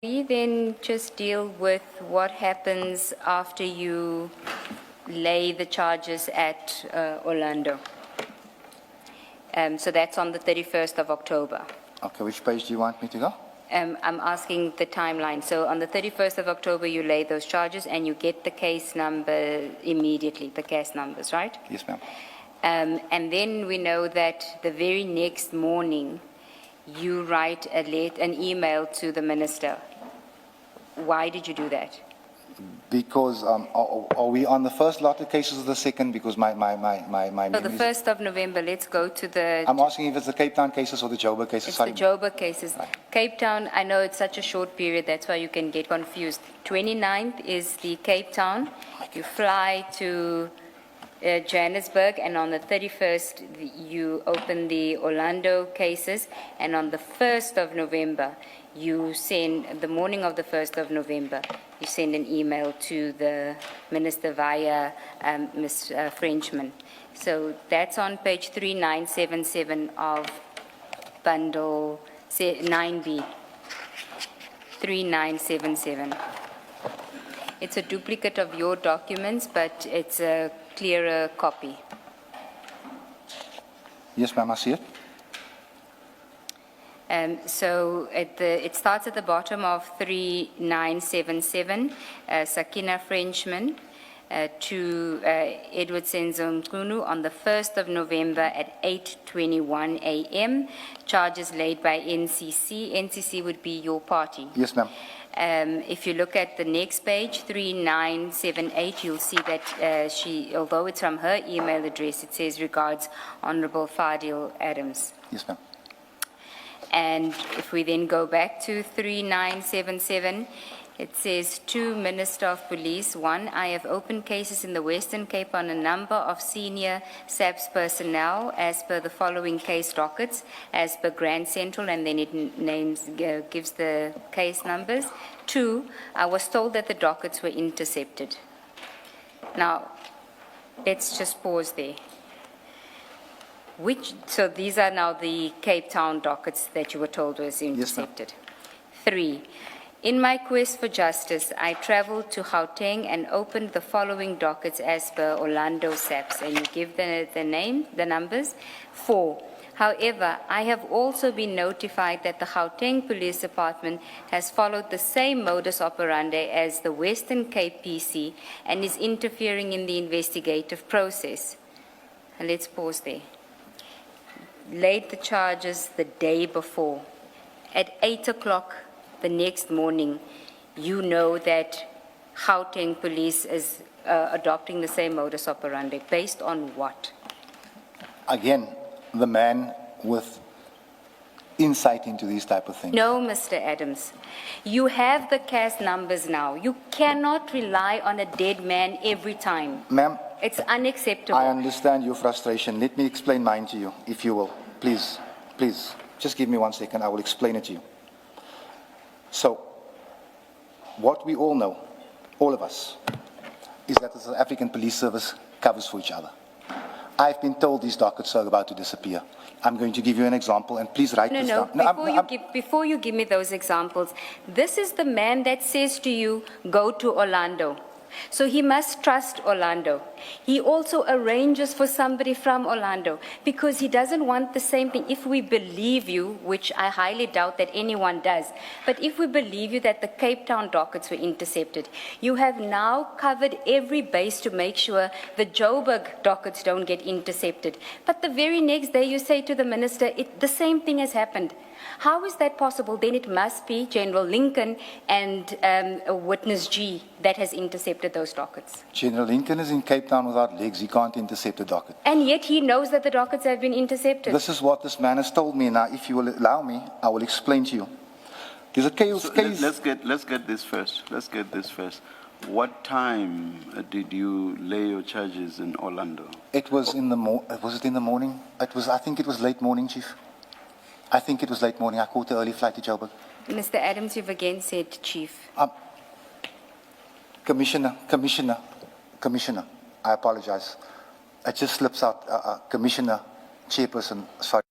We then just deal with what happens after you lay the charges at Orlando. So that's on the 31st of October. Okay, which page do you want me to go? I'm asking the timeline. So on the 31st of October, you lay those charges and you get the case number immediately, the case numbers, right? Yes, ma'am. And then we know that the very next morning, you write an email to the minister. Why did you do that? Because are we on the first lot of cases or the second? Because my So memory the is- 1st of November, let's go to the... I'm asking if it's the Cape Town cases or the Joburg cases. It's Sorry. the Joburg cases. Right. Cape Town, I know it's such a short period, that's why you can get confused. 29th is the Cape Town. You fly to Johannesburg, and on the 31st, you open the Orlando cases, and on the 1st of November, you send, the morning of the 1st of November, you send an email to the minister via Ms. Frenchman. So that's on page 3977 of bundle 9B, 3977. It's a duplicate of your documents, but it's a clearer copy. Yes, ma'am, I see it. So it starts at the bottom of 3977, Sakina Frenchman to Edward Senzongunu on the 1st of November at 8:21 a.m. Charges laid by NCC. NCC would be your party. Yes, ma'am. If you look at the next page, 3978, you'll see that although it's from her email address, it says regards Honorable Fadil Adams. Yes, ma'am. And if we then go back to 3977, it says to Minister of Police, 1, I have opened cases in the Western Cape on a number of senior SAPS personnel as per the following case dockets, as per Grand Central, and then it gives the case numbers. 2, I was told that the dockets were intercepted. Now, let's just pause there. So these are now the Cape Town dockets that you were told was intercepted. 3, in my quest for justice, I traveled to Gauteng and opened the following dockets as per Orlando SAPS, and you give the name, the numbers. 4, however, I have also been notified that the Gauteng Police Department has followed the same modus operandi as the Western Cape PC and is interfering in the investigative process. And let's pause there. Laid the charges the day before. At 8 o'clock the next morning, you know that Gauteng Police is adopting the same modus operandi. Based on what? Again, the man with insight into these type of things. No, Mr. Adams. You have the cast numbers now. You cannot rely on a dead man every time. Ma'am, It's unacceptable. I understand your frustration. Let me explain mine to you, if you will. Please, please, just give me 1 second. I will explain it to you. So, what we all know, all of us, is that the South African Police Service covers for each other. I've been told these dockets are about to disappear. I'm going to give you an example, and please write this down. Before you give me those examples, this is the man that says to you, go to Orlando. So he must trust Orlando. He also arranges for somebody from Orlando because he doesn't want the same thing. If we believe you, which I highly doubt that anyone does, but if we believe you that the Cape Town dockets were intercepted, you have now covered every base to make sure the Joburg dockets don't get intercepted. But the very next day you say to the minister, the same thing has happened. How is that possible? Then it must be General Lincoln and Witness G that has intercepted those dockets. General Lincoln is in Cape Town without legs. He can't intercept a docket. And yet he knows that the dockets have been intercepted. This is what this man has told me. Now, if you will allow me, I will explain to you. There's a case. Let's get this first. Let's get this first. What time did you lay your charges in Orlando? It was in the was it in the morning? I think it was late morning, Chief. I think it was late morning. I caught the early flight to Joburg. Mr. Adams, you've again said Chief. Commissioner, I apologize. It just slips out. Commissioner, Chairperson, sorry.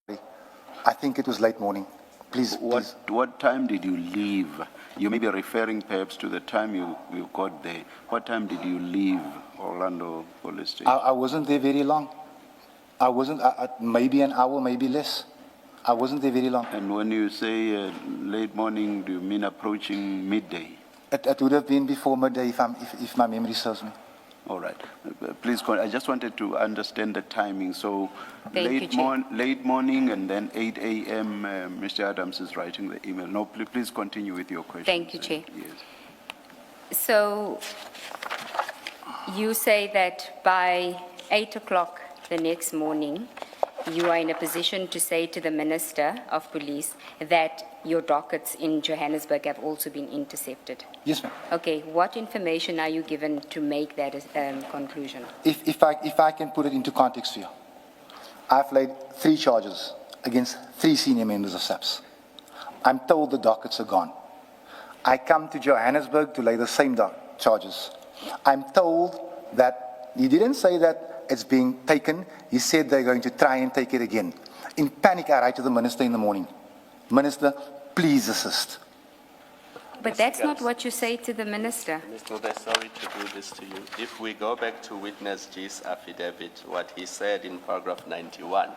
I think it was late morning. Please, please. What time did you leave? You may be referring perhaps to the time you got there. What time did you leave Orlando Police Station? I wasn't there very long. I wasn't, maybe an hour, maybe less. I wasn't there very long. And when you say late morning, do you mean approaching midday? It would have been before midday if my memory serves me. All right. Please, I just wanted to understand the timing. So Thank you, Chair. late morning and then 8 a.m., Mr. Adams is writing the email. No, please continue with your question. Thank you, Chair. Yes. So you say that by 8 o'clock the next morning, you are in a position to say to the Minister of Police that your dockets in Johannesburg have also been intercepted. Yes, ma'am. Okay, what information are you given to make that conclusion? If I can put it into context for you, I've laid 3 charges against 3 senior members of SAPS. I'm told the dockets are gone. I come to Johannesburg to lay the same charges. I'm told that he didn't say that it's being taken. He said they're going to try and take it again. In panic, I write to the Minister in the morning. Minister, please assist. But that's not what you say to the Minister. Mr. Mube, sorry to do this to you. If we go back to witness G's affidavit, what he said in paragraph 91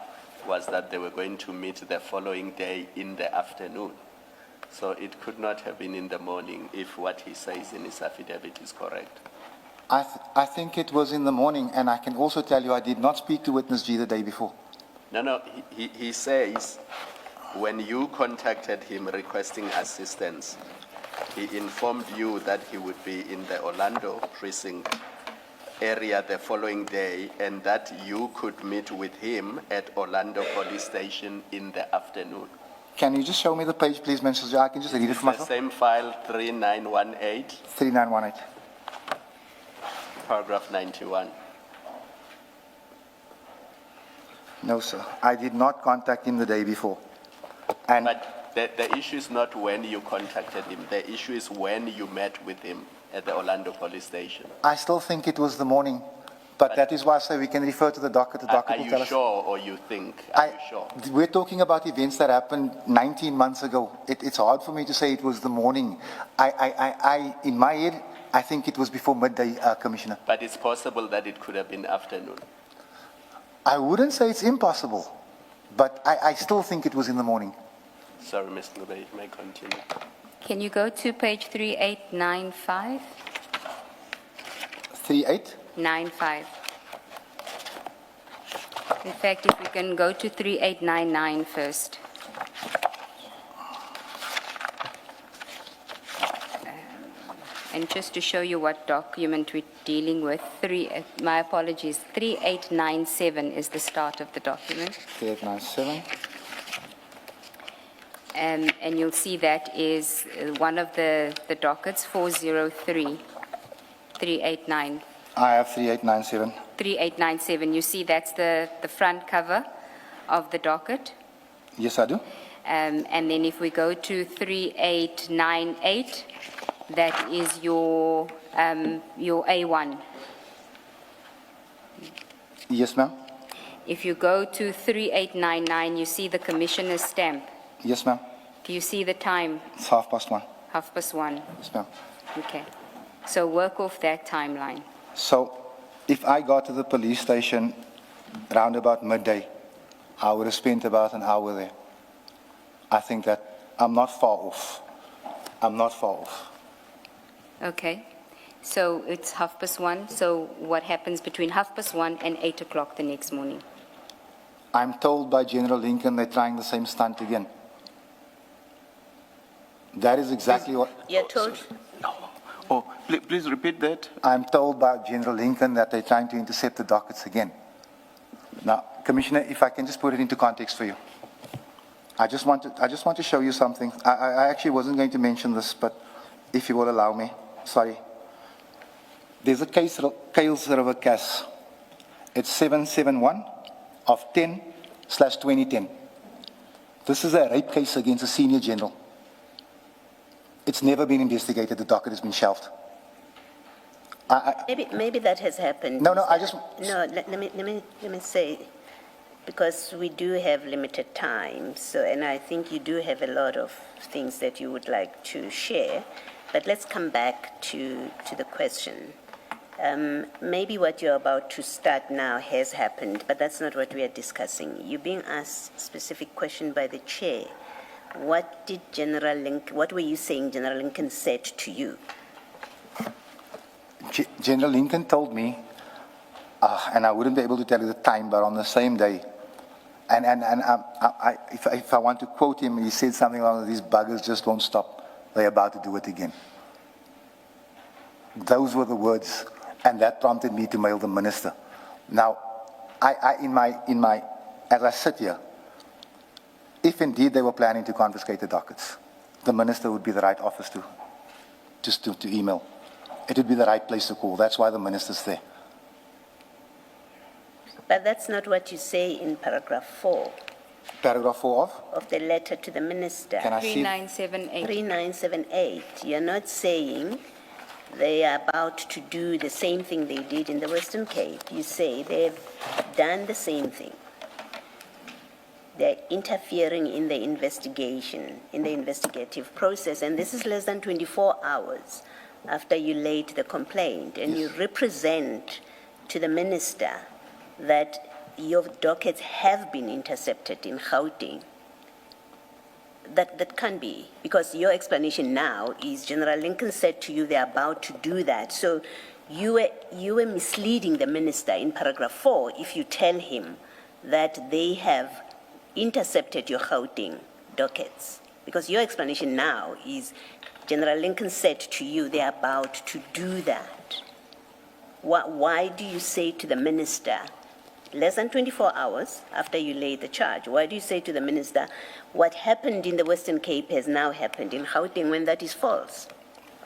was that they were going to meet the following day in the afternoon. So it could not have been in the morning if what he says in his affidavit is correct. I think it was in the morning, and I can also tell you I did not speak to witness G the day before. No, he says when you contacted him requesting assistance, he informed you that he would be in the Orlando precinct area the following day and that you could meet with him at Orlando Police Station in the afternoon. Can you just show me the page, please, Mr. G? I can just read it for The myself. same file 3918, 3918. paragraph 91. No, sir. I did not contact him the day before. And But the issue is not when you contacted him. The issue is when you met with him at the Orlando Police Station. I still think it was the morning. But that is why I say we can refer to the docket. The docket Are will you tell us. sure or you think? Are you sure? We're talking about events that happened 19 months ago. It's hard for me to say it was the morning. In my head, I think it was before midday, Commissioner. But it's possible that it could have been afternoon. I wouldn't say it's impossible, but I still think it was in the morning. Sorry, Mr. Mube, you may continue. Can you go to page 3895? 38? 95. In fact, if we can go to 3899 first. And just to show you what document we're dealing with, my apologies, 3897 is the start of the document. 3897. And you'll see that is one of the dockets, 403, 389. I have 3897. 3897. You see that's the front cover of the docket. Yes, I do. And then if we go to 3898, that is your A1. Yes, ma'am. If you go to 3899, you see the commissioner's stamp. Yes, ma'am. Do you see the time? It's 1:30. 1:30. Yes, ma'am. Okay. So work off that timeline. So, if I got to the police station round about midday, I would have spent about an hour there. I think that I'm not far off. I'm not far off. Okay. So it's 1:30. So what happens between 1:30 and 8 o'clock the next morning? I'm told by General Lincoln they're trying the same stunt again. That is exactly what You're told, Oh, please repeat that. I'm told by General Lincoln, that they're trying to intercept the dockets again. Now, Commissioner, if I can just put it into context for you. I just want to show you something. I actually wasn't going to mention this, but if you will allow me, sorry. There's a case, Kales River case. It's 771 of 10/2010. This is a rape case against a senior general. It's never been investigated. The docket has been shelved. maybe that has happened. No, I just... No, let me say, because we do have limited time, so, and I think you do have a lot of things that you would like to share, but let's come back to the question. Maybe what you're about to start now has happened, but that's not what we are discussing. You're being asked a specific question by the chair. What were you saying General Lincoln said to you? General Lincoln told me, and I wouldn't be able to tell you the time, but on the same day, if I want to quote him, he said something along these buggers just won't stop. They're about to do it again. Those were the words, and that prompted me to mail the minister. Now, as I sit here, if indeed they were planning to confiscate the dockets, the minister would be the right office to email. It would be the right place to call. That's why the minister's there. But that's not what you say in paragraph 4 Paragraph 4 of the letter to the minister. Can I see? 3978. 3978. You're not saying they are about to do the same thing they did in the Western Cape. You say they've done the same thing. They're interfering in the investigation, in the investigative process, and this is less than 24 hours after you laid the complaint, and you represent to the minister that your dockets have been intercepted in Gauteng. That can't be, because your explanation now is General Lincoln said to you they're about to do that. So you were misleading the minister in paragraph 4 if you tell him that they have intercepted your Gauteng dockets, because your explanation now is General Lincoln said to you they're about to do that. Why do you say to the minister, less than 24 hours after you laid the charge, why do you say to the minister, what happened in the Western Cape has now happened in Gauteng, when that is false?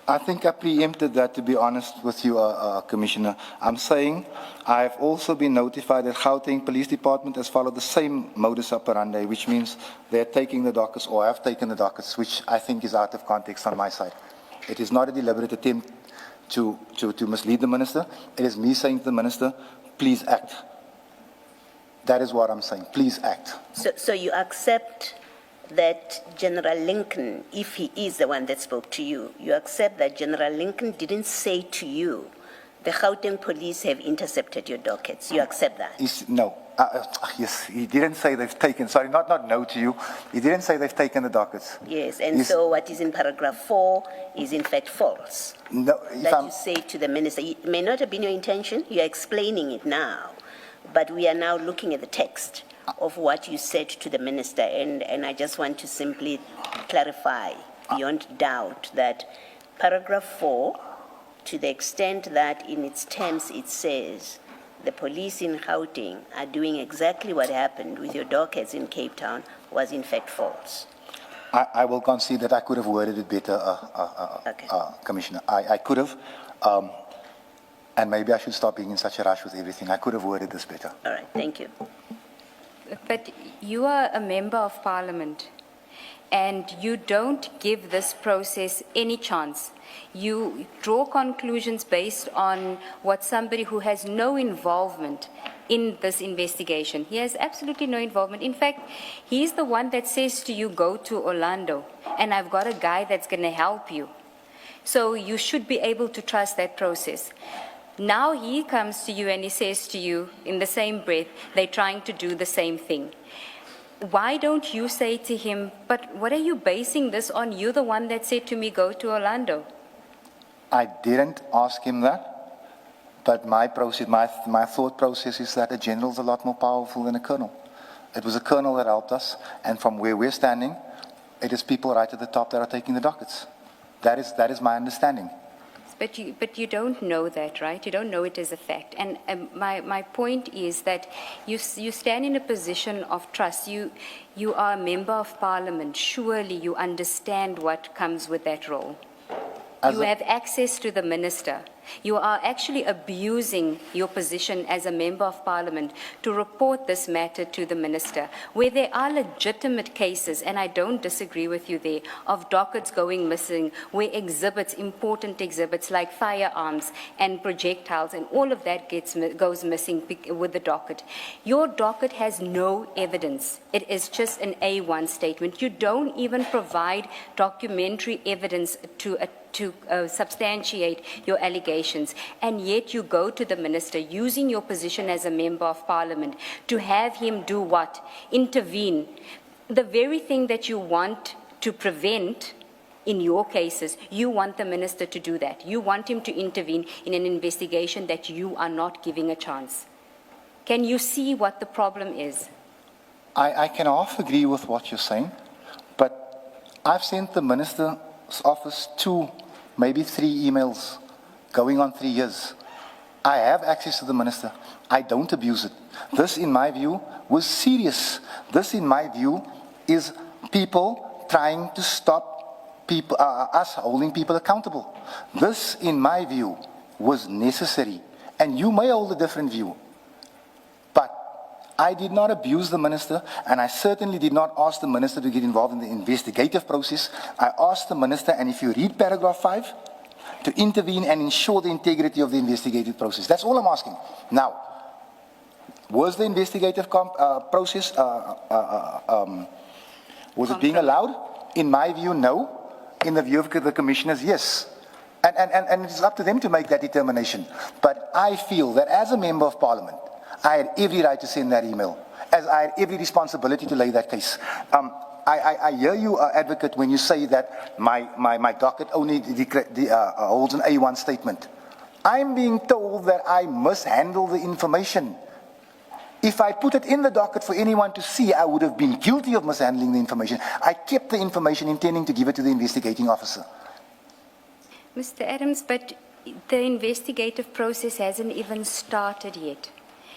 I think I preempted that, to be honest with you, Commissioner. I'm saying I've also been notified that Gauteng Police Department has followed the same modus operandi, which means they're taking the dockets or have taken the dockets, which I think is out of context on my side. It is not a deliberate attempt to mislead the minister. It is me saying to the minister, please act. That is what I'm saying. Please act. So you accept that General Lincoln, if he is the one that spoke to you, you accept that General Lincoln didn't say to you, the Gauteng police have intercepted your dockets. You accept that? No. Yes, he didn't say they've taken, sorry, not no to you. He didn't say they've taken the dockets. Yes, and so what is in paragraph 4 is in fact false. No, that you say to the minister. It may not have been your intention. You're explaining it now. But we are now looking at the text of what you said to the minister, and I just want to simply clarify beyond doubt that paragraph 4, to the extent that in its terms it says the police in Gauteng are doing exactly what happened with your dockets in Cape Town, was in fact false. I will concede that I could have worded it better, Okay. Commissioner. I could have, and maybe I should stop being in such a rush with everything. I could have worded this better. All right, thank you. But you are a member of parliament, and you don't give this process any chance. You draw conclusions based on what somebody who has no involvement in this investigation. He has absolutely no involvement. In fact, he's the one that says to you, go to Orlando, and I've got a guy that's going to help you. So you should be able to trust that process. Now he comes to you and he says to you in the same breath, they're trying to do the same thing. Why don't you say to him, but what are you basing this on? You're the one that said to me, go to Orlando. I didn't ask him that, but my thought process is that a general is a lot more powerful than a colonel. It was a colonel that helped us, and from where we're standing, it is people right at the top that are taking the dockets. That is my understanding. But you don't know that, right? You don't know it as a fact. And my point is that you stand in a position of trust. You are a member of parliament. Surely you understand what comes with that role. You have access to the minister. You are actually abusing your position as a member of parliament to report this matter to the minister, where there are legitimate cases, and I don't disagree with you there, of dockets going missing, where exhibits, important exhibits like firearms and projectiles and all of that goes missing with the docket. Your docket has no evidence. It is just an A1 statement. You don't even provide documentary evidence to substantiate your allegations, and yet you go to the minister using your position as a member of parliament to have him do what? Intervene. The very thing that you want to prevent in your cases, you want the minister to do that. You want him to intervene in an investigation that you are not giving a chance. Can you see what the problem is? I can half agree with what you're saying, but I've sent the minister's office 2, maybe 3 emails going on 3 years. I have access to the minister. I don't abuse it. This, in my view, was serious. This, in my view, is people trying to stop people, us holding people accountable. This, in my view, was necessary. And you may hold a different view. But I did not abuse the minister, and I certainly did not ask the minister to get involved in the investigative process. I asked the minister, and if you read paragraph 5, to intervene and ensure the integrity of the investigative process. That's all I'm asking. Now, was the investigative process, was it being allowed? In my view, no. In the view of the commissioners, yes. And it's up to them to make that determination. But I feel that as a member of parliament, I had every right to send that email, as I had every responsibility to lay that case. I hear you, advocate, when you say that my docket only holds an A1 statement. I'm being told that I mishandle the information. If I put it in the docket for anyone to see, I would have been guilty of mishandling the information. I kept the information intending to give it to the investigating officer. Mr. Adams, but the investigative process hasn't even started yet.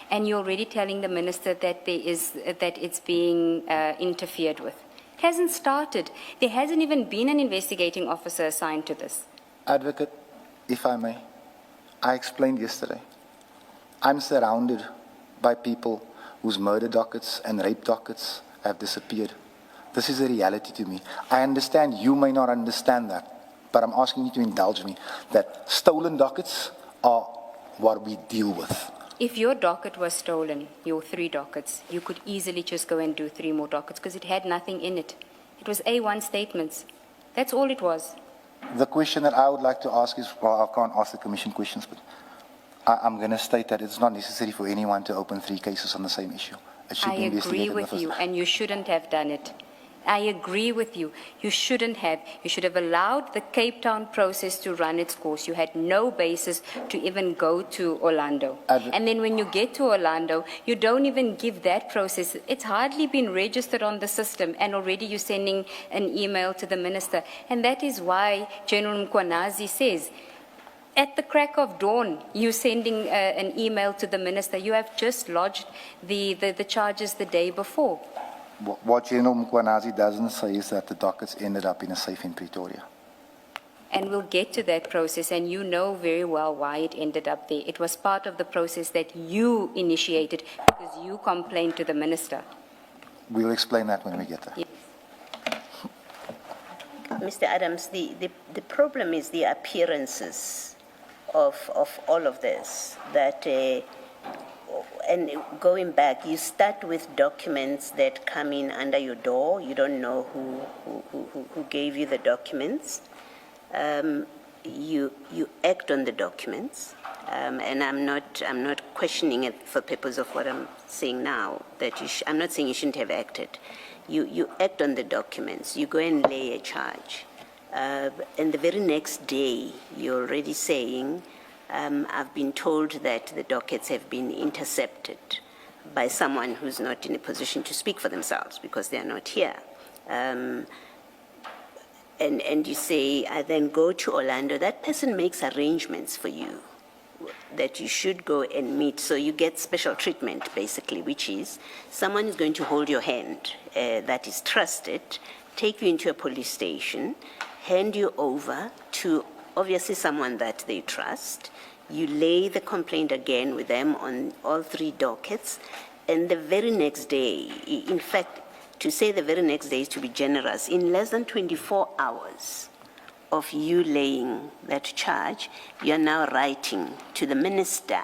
And you're already telling the minister that that it's being interfered with. It hasn't started. There hasn't even been an investigating officer assigned to this. Advocate, if I may, I explained yesterday. I'm surrounded by people whose murder dockets and rape dockets have disappeared. This is a reality to me. I understand you may not understand that, but I'm asking you to indulge me that stolen dockets are what we deal with. If your docket was stolen, your 3 dockets, you could easily just go and do 3 more dockets because it had nothing in it. It was A1 statements. That's all it was. The question that I would like to ask is, well, I can't ask the commission questions, but I'm going to state that it's not necessary for anyone to open 3 cases on the same issue. It should I be investigated agree with first. you, and you shouldn't have done it. I agree with you. You shouldn't have. You should have allowed the Cape Town process to run its course. You had no basis to even go to Orlando. And then when you get to Orlando, you don't even give that process. It's hardly been registered on the system, and already you're sending an email to the minister. And that is why General Mkwanazi says, at the crack of dawn, you're sending an email to the minister. You have just lodged the charges the day before. What General Mkwanazi doesn't say is that the dockets ended up in a safe in Pretoria. And we'll get to that process, and you know very well why it ended up there. It was part of the process that you initiated because you complained to the minister. We'll explain that when we get there. Yes. Mr. Adams, the problem is the appearances of all of this, that and going back, you start with documents that come in under your door. You don't know who gave you the documents. You act on the documents, and I'm not questioning it for purpose of what I'm saying now. That I'm not saying you shouldn't have acted. You act on the documents. You go and lay a charge, and the very next day you're already saying, I've been told that the dockets have been intercepted by someone who's not in a position to speak for themselves because they're not here. And you say, I then go to Orlando. That person makes arrangements for you that you should go and meet. So you get special treatment, basically, which is someone is going to hold your hand that is trusted, take you into a police station, hand you over to obviously someone that they trust. You lay the complaint again with them on all 3 dockets, and the very next day, in fact, to say the very next day is to be generous, in less than 24 hours of you laying that charge, you are now writing to the minister.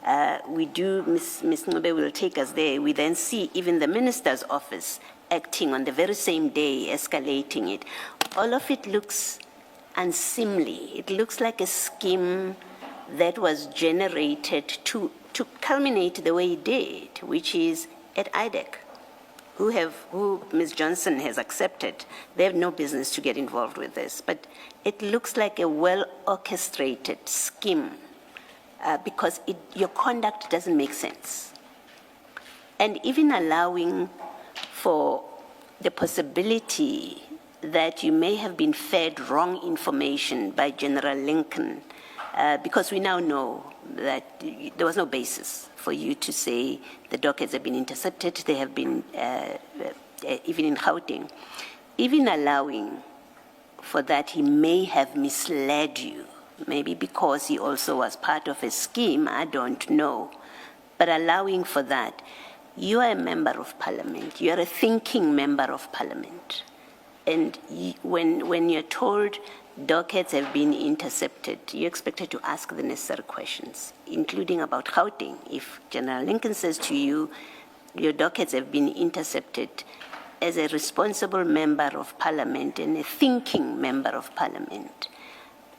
Ms. Ncube will take us there. We then see even the minister's office acting on the very same day, escalating it. All of it looks unseemly. It looks like a scheme that was generated to culminate the way it did, which is at IDEC, who Ms. Johnson has accepted. They have no business to get involved with this, but it looks like a well-orchestrated scheme because your conduct doesn't make sense. And even allowing for the possibility that you may have been fed wrong information by General Lincoln, because we now know that there was no basis for you to say the dockets have been intercepted, they have been, even in Gauteng. Even allowing for that, he may have misled you, maybe because he also was part of a scheme, I don't know. But allowing for that, you are a member of parliament, you are a thinking member of parliament. And when you're told dockets have been intercepted, you're expected to ask the necessary questions, including about Gauteng. If General Lincoln says to you, your dockets have been intercepted, as a responsible member of parliament and a thinking member of parliament,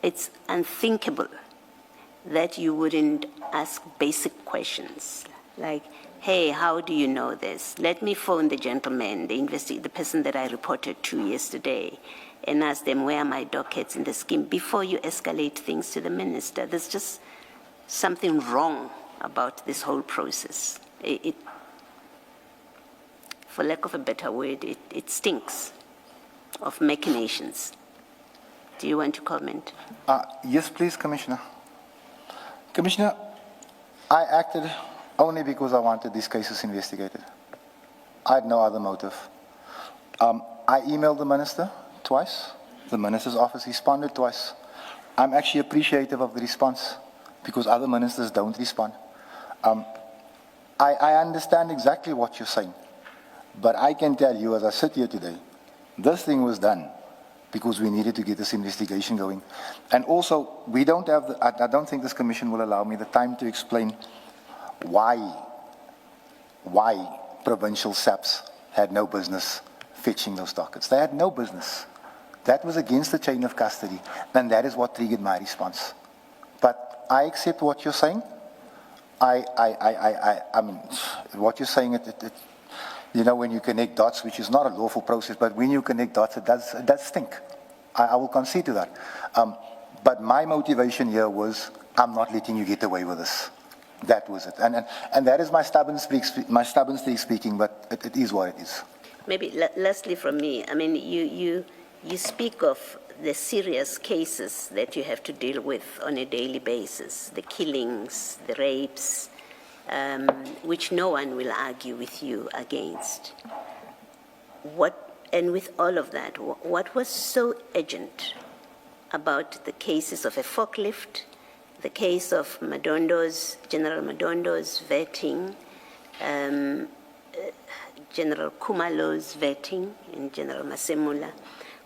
it's unthinkable that you wouldn't ask basic questions like, hey, how do you know this? Let me phone the gentleman, the person that I reported to yesterday, and ask them, where are my dockets in the scheme, before you escalate things to the minister. There's just something wrong about this whole process. For lack of a better word, it stinks of machinations. Do you want to comment? Yes, please, Commissioner. Commissioner, I acted only because I wanted these cases investigated. I had no other motive. I emailed the minister twice. The minister's office responded twice. I'm actually appreciative of the response because other ministers don't respond. I understand exactly what you're saying, but I can tell you as I sit here today, this thing was done because we needed to get this investigation going. And also, we don't have, I don't think this commission will allow me the time to explain why provincial SAPs had no business fetching those dockets. They had no business. That was against the chain of custody, and that is what triggered my response. But I accept what you're saying. I mean, what you're saying, you know, when you connect dots, which is not a lawful process, but when you connect dots, it does stink. I will concede to that. But my motivation here was, I'm not letting you get away with this. That was it. And that is my stubborn speaking, but it is what it is. Maybe lastly from me, I mean, you speak of the serious cases that you have to deal with on a daily basis, the killings, the rapes, which no one will argue with you against. And with all of that, what was so urgent about the cases of a forklift, the case of General Madondo's vetting, General Kumalo's vetting, and General Masemula?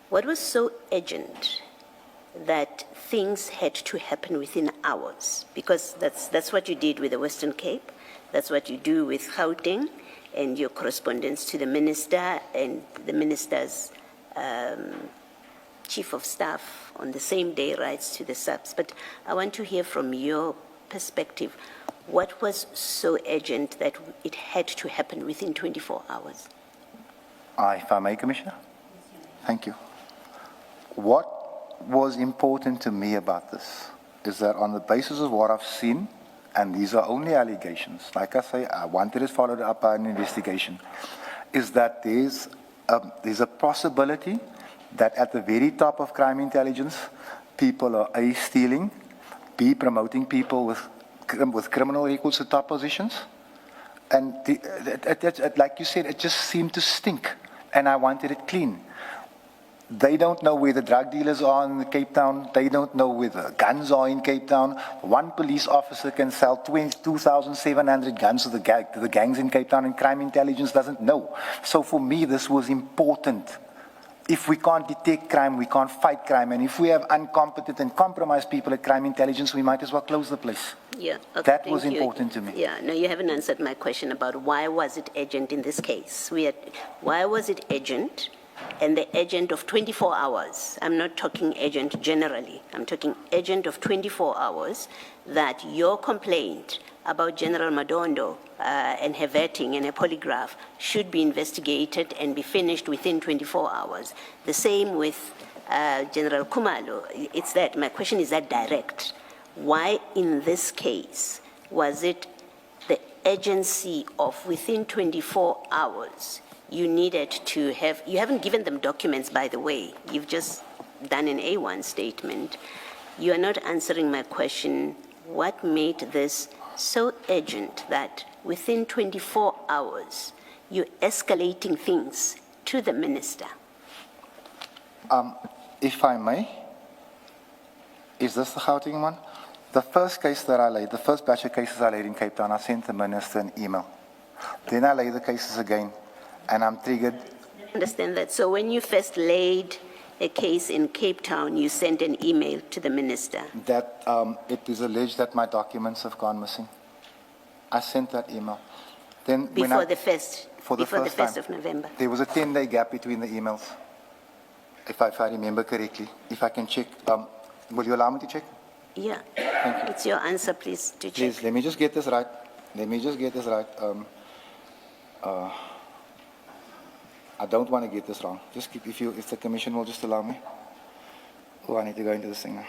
What was so urgent that things had to happen within hours? Because that's what you did with the Western Cape, that's what you do with Gauteng, and your correspondence to the minister and the minister's chief of staff on the same day writes to the SAPs. But I want to hear from your perspective, what was so urgent that it had to happen within 24 hours? If I may, Commissioner? Thank you. What was important to me about this is that on the basis of what I've seen, and these are only allegations, like I say, I wanted it followed up by an investigation, is that there's a possibility that at the very top of crime intelligence, people are A, stealing, B, promoting people with criminal records to top positions. And like you said, it just seemed to stink, and I wanted it clean. They don't know where the drug dealers are in Cape Town. They don't know where the guns are in Cape Town. One police officer can sell 2,700 guns to the gangs in Cape Town, and crime intelligence doesn't know. So for me, this was important. If we can't detect crime, we can't fight crime. And if we have incompetent and compromised people at crime intelligence, we might as well close the place. Yeah, okay, That thank was you. important to me. Yeah, no, you haven't answered my question about why was it urgent in this case. Why was it urgent? And the agent of 24 hours, I'm not talking agent generally, I'm talking agent of 24 hours, that your complaint about General Madondo and her vetting and her polygraph should be investigated and be finished within 24 hours. The same with General Kumalo. It's that, my question is that direct. Why in this case was it the urgency of within 24 hours you needed to have, you haven't given them documents, by the way. You've just done an A1 statement. You are not answering my question. What made this so urgent that within 24 hours, you're escalating things to the minister? If I may, is this the Gauteng one? The first case that I laid, the first batch of cases I laid in Cape Town, I sent the minister an email. Then I laid the cases again, and I'm triggered. I understand that. So when you first laid a case in Cape Town, you sent an email to the minister. That it is alleged that my documents have gone missing. I sent that email. Then Before the 1st time, of November. there was a 10-day gap between the emails, if I remember correctly. If I can check, will you allow me to check? Yeah. Thank you. It's your answer, please, to check. Please, let me just get this right. I don't want to get this wrong. Just keep, if the commission will just allow me. Oh, I need to go into this thing now.